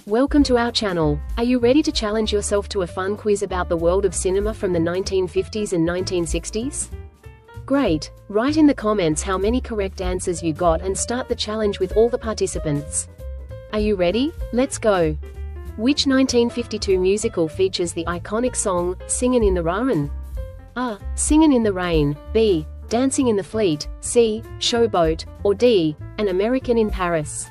Welcome to our channel. Are you ready to challenge yourself to a fun quiz about the world of cinema from the 1950s and 1960s? Great! Write in the comments how many correct answers you got and start the challenge with all the participants. Are you ready? Let's go! Which 1952 musical features the iconic song, Singin' in the Rain? A. Singin' in the Rain, B. Dancing in the Fleet, C. Showboat, or D. An American in Paris?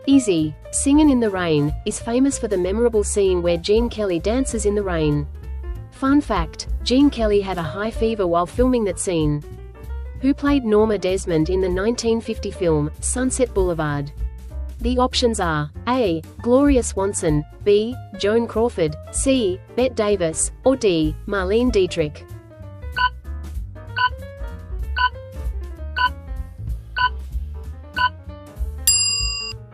Easy. Singin' in the Rain is famous for the memorable scene where Gene Kelly dances in the rain. Fun fact, Gene Kelly had a high fever while filming that scene. Who played Norma Desmond in the 1950 film, Sunset Boulevard? The options are A. Gloria Swanson, B. Joan Crawford, C. Bette Davis, or D. Marlene Dietrich.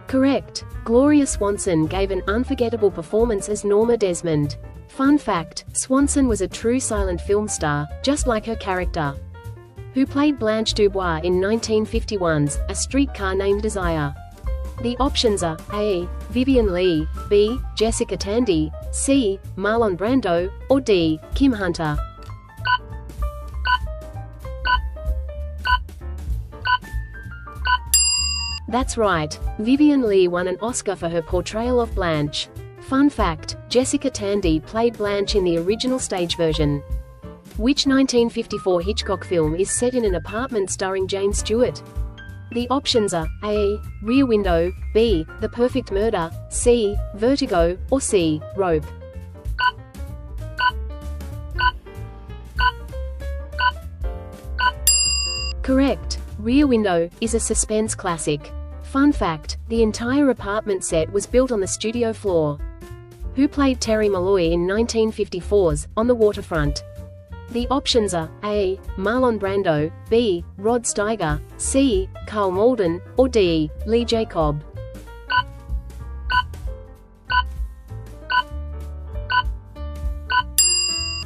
Correct. Gloria Swanson gave an unforgettable performance as Norma Desmond. Fun fact, Swanson was a true silent film star, just like her character. Who played Blanche Dubois in 1951's A Streetcar Named Desire? The options are A. Vivien Leigh, B. Jessica Tandy, C. Marlon Brando, or D. Kim Hunter. That's right. Vivien Leigh won an Oscar for her portrayal of Blanche. Fun fact, Jessica Tandy played Blanche in the original stage version. Which 1954 Hitchcock film is set in an apartment starring James Stewart? The options are A. Rear Window, B. The Perfect Murder, C. Vertigo, or C. Rope. Correct. Rear Window is a suspense classic. Fun fact, the entire apartment set was built on the studio floor. Who played Terry Malloy in 1954's On the Waterfront? The options are A. Marlon Brando, B. Rod Steiger, C. Carl Malden, or D. Lee Jacob.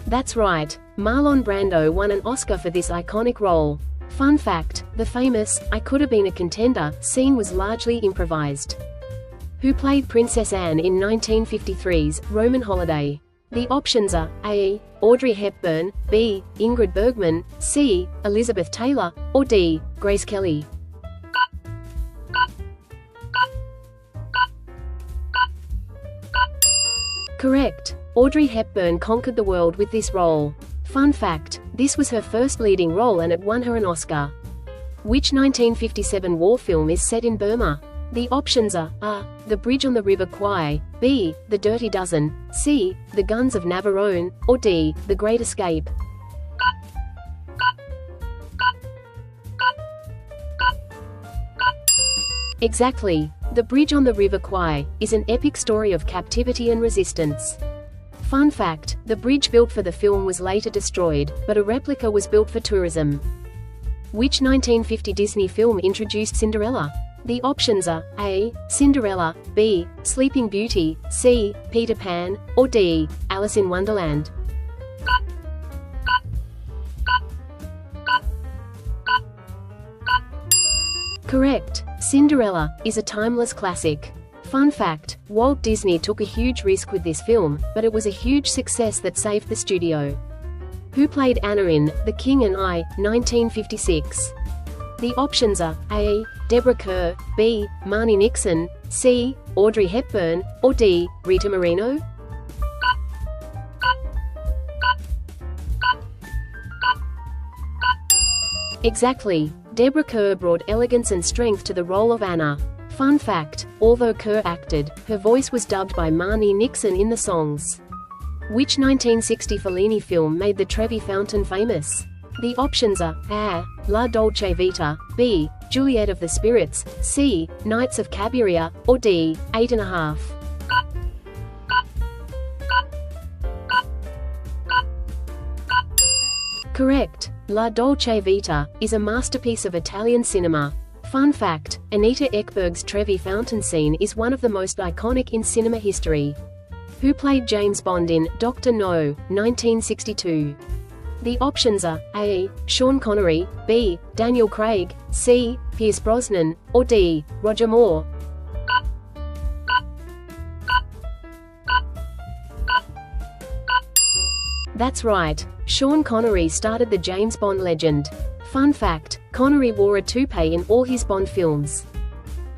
That's right. Marlon Brando won an Oscar for this iconic role. Fun fact, the famous "I Could Have Been a Contender" scene was largely improvised. Who played Princess Anne in 1953's Roman Holiday? The options are A. Audrey Hepburn, B. Ingrid Bergman, C. Elizabeth Taylor, or D. Grace Kelly. Correct. Audrey Hepburn conquered the world with this role. Fun fact, this was her first leading role and it won her an Oscar. Which 1957 war film is set in Burma? The options are A. The Bridge on the River Kwai, B. The Dirty Dozen, C. The Guns of Navarone, or D. The Great Escape. Exactly. The Bridge on the River Kwai is an epic story of captivity and resistance. Fun fact, the bridge built for the film was later destroyed, but a replica was built for tourism. Which 1950 Disney film introduced Cinderella? The options are A. Cinderella, B. Sleeping Beauty, C. Peter Pan, or D. Alice in Wonderland. Correct. Cinderella is a timeless classic. Fun fact, Walt Disney took a huge risk with this film, but it was a huge success that saved the studio. Who played Anna in The King and I, 1956? The options are A. Deborah Kerr, B. Marni Nixon, C. Audrey Hepburn, or D. Rita Moreno? Exactly. Deborah Kerr brought elegance and strength to the role of Anna. Fun fact, although Kerr acted, her voice was dubbed by Marni Nixon in the songs. Which 1960 Fellini film made the Trevi Fountain famous? The options are A. La Dolce Vita, B. Juliet of the Spirits, C. Knights of Cabiria, or D. 8½. Correct. La Dolce Vita is a masterpiece of Italian cinema. Fun fact, Anita Ekberg's Trevi Fountain scene is one of the most iconic in cinema history. Who played James Bond in Dr. No, 1962? The options are A. Sean Connery, B. Daniel Craig, C. Pierce Brosnan, or D. Roger Moore. That's right. Sean Connery started the James Bond legend. Fun fact, Connery wore a toupee in all his Bond films.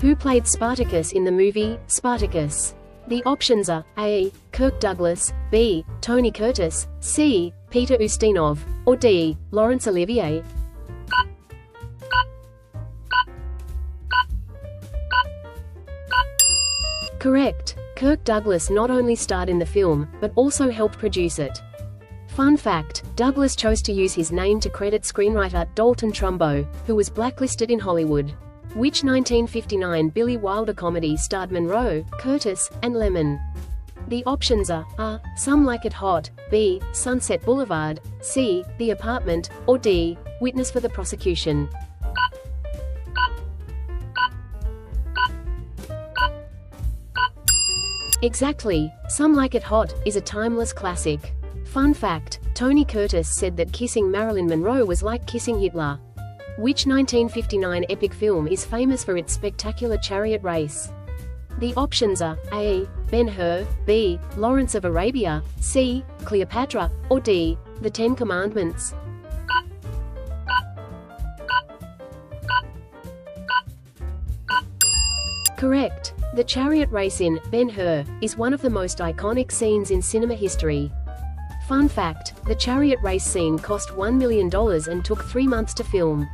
Who played Spartacus in the movie Spartacus? The options are A. Kirk Douglas, B. Tony Curtis, C. Peter Ustinov, or D. Laurence Olivier. Correct. Kirk Douglas not only starred in the film, but also helped produce it. Fun fact, Douglas chose to use his name to credit screenwriter Dalton Trumbo, who was blacklisted in Hollywood. Which 1959 Billy Wilder comedy starred Monroe, Curtis, and Lemmon? The options are A. Some Like It Hot, B. Sunset Boulevard, C. The Apartment, or D. Witness for the Prosecution. Exactly. Some Like It Hot is a timeless classic. Fun fact, Tony Curtis said that kissing Marilyn Monroe was like kissing Hitler. Which 1959 epic film is famous for its spectacular chariot race? The options are A. Ben-Hur, B. Lawrence of Arabia, C. Cleopatra, or D. The Ten Commandments. Correct. The chariot race in Ben-Hur is one of the most iconic scenes in cinema history. Fun fact, the chariot race scene cost $1 million and took 3 months to film.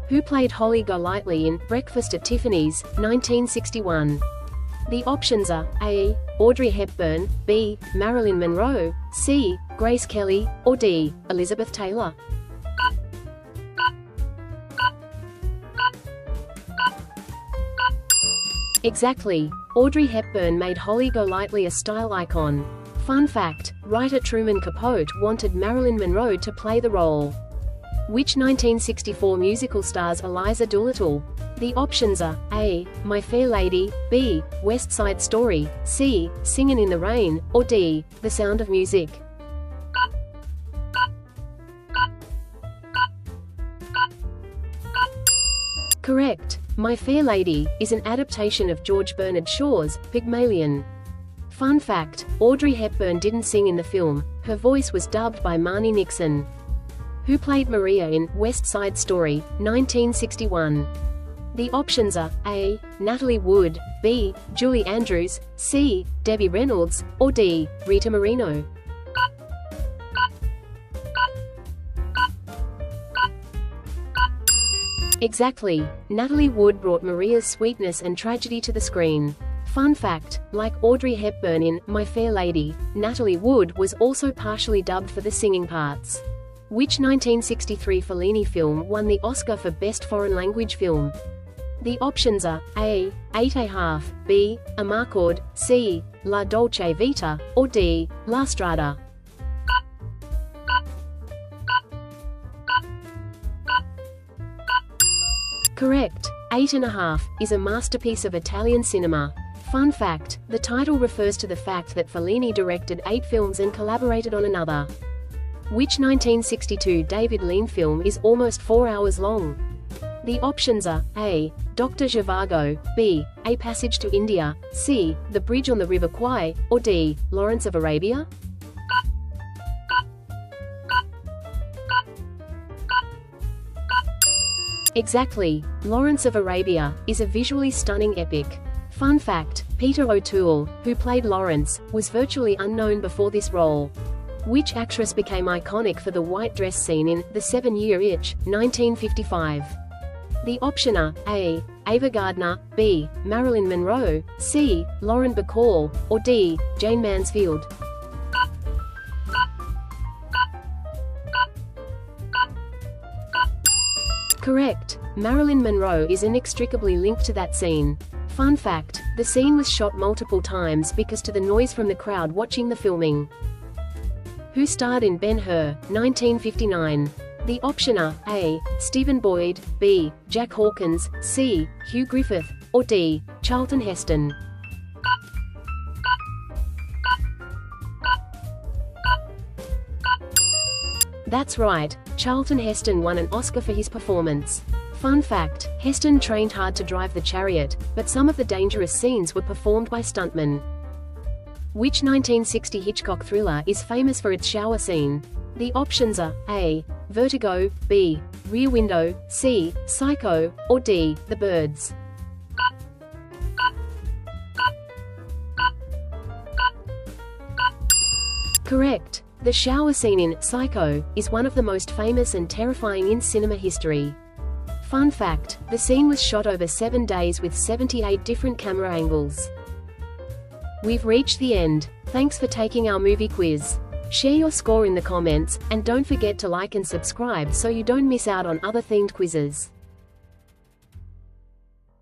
Who played Holly Golightly in Breakfast at Tiffany's, 1961? The options are A. Audrey Hepburn, B. Marilyn Monroe, C. Grace Kelly, or D. Elizabeth Taylor. Exactly. Audrey Hepburn made Holly Golightly a style icon. Fun fact, writer Truman Capote wanted Marilyn Monroe to play the role. Which 1964 musical stars Eliza Doolittle? The options are A. My Fair Lady, B. West Side Story, C. Singin' in the Rain, or D. The Sound of Music. Correct. My Fair Lady is an adaptation of George Bernard Shaw's Pygmalion. Fun fact, Audrey Hepburn didn't sing in the film, her voice was dubbed by Marni Nixon. Who played Maria in West Side Story, 1961? The options are A. Natalie Wood, B. Julie Andrews, C. Debbie Reynolds, or D. Rita Moreno. Exactly. Natalie Wood brought Maria's sweetness and tragedy to the screen. Fun fact, like Audrey Hepburn in My Fair Lady, Natalie Wood was also partially dubbed for the singing parts. Which 1963 Fellini film won the Oscar for Best Foreign Language Film? The options are A. 8½, B. Amarcord, C. La Dolce Vita, or D. La Strada. Correct. 8½, is a masterpiece of Italian cinema. Fun fact, the title refers to the fact that Fellini directed 8 films and collaborated on another. Which 1962 David Lean film is almost 4 hours long? The options are A. Dr. Zhivago, B. A Passage to India, C. The Bridge on the River Kwai, or D. Lawrence of Arabia. Exactly. Lawrence of Arabia is a visually stunning epic. Fun fact, Peter O'Toole, who played Lawrence, was virtually unknown before this role. Which actress became iconic for the white dress scene in The 7-Year Itch, 1955? The option are A. Ava Gardner, B. Marilyn Monroe, C. Lauren Bacall, or D. Jane Mansfield. Correct. Marilyn Monroe is inextricably linked to that scene. Fun fact, the scene was shot multiple times because to the noise from the crowd watching the filming. Who starred in Ben-Hur, 1959? The option are A. Stephen Boyd, B. Jack Hawkins, C. Hugh Griffith, or D. Charlton Heston. That's right, Charlton Heston won an Oscar for his performance. Fun fact, Heston trained hard to drive the chariot, but some of the dangerous scenes were performed by stuntmen. Which 1960 Hitchcock thriller is famous for its shower scene? The options are A. Vertigo, B. Rear Window, C. Psycho, or D. The Birds. Correct. The shower scene in Psycho is one of the most famous and terrifying in cinema history. Fun fact, the scene was shot over 7 days with 78 different camera angles. We've reached the end. Thanks for taking our movie quiz. Share your score in the comments, and don't forget to like and subscribe so you don't miss out on other themed quizzes.